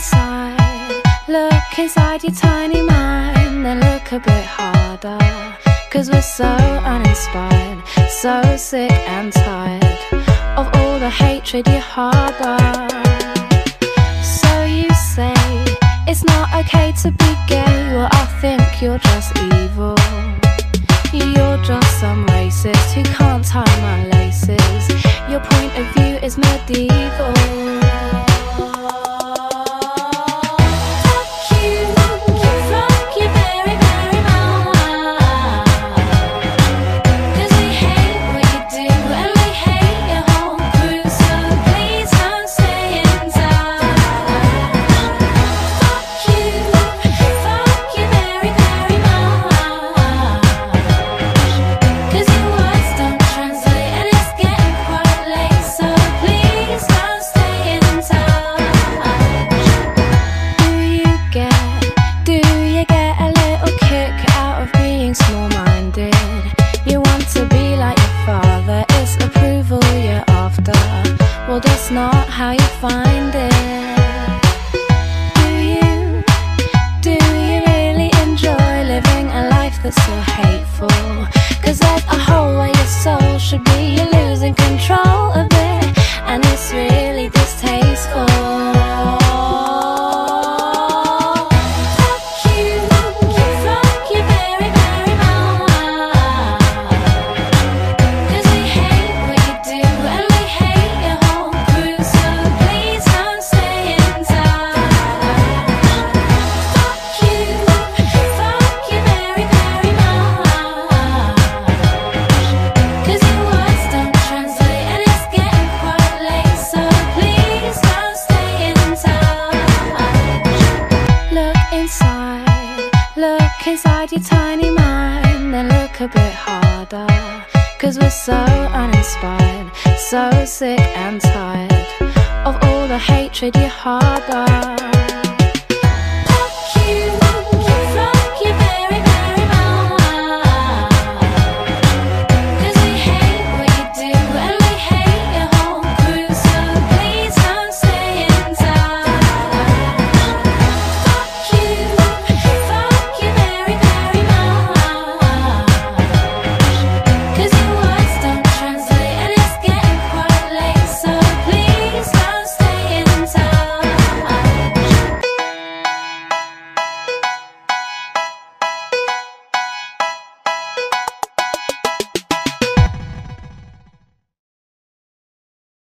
inside, look inside your tiny mind, then look a bit harder. 'Cause we're so uninspired, so sick and tired of all the hatred you harbor. So you say it's not okay to be gay, well I think you're just evil. You're just some racist who can't tie my laces. Your point of view is medieval. Small-minded, you want to be like your father, it's approval you're after. Well, that's not how you find it. Do you really enjoy living a life that's so hateful? 'Cause there's a hole where your soul should be, you're losing control of it, and it's really distasteful. Look inside your tiny mind, then look a bit harder. 'Cause we're so uninspired, so sick and tired of all the hatred you harbor.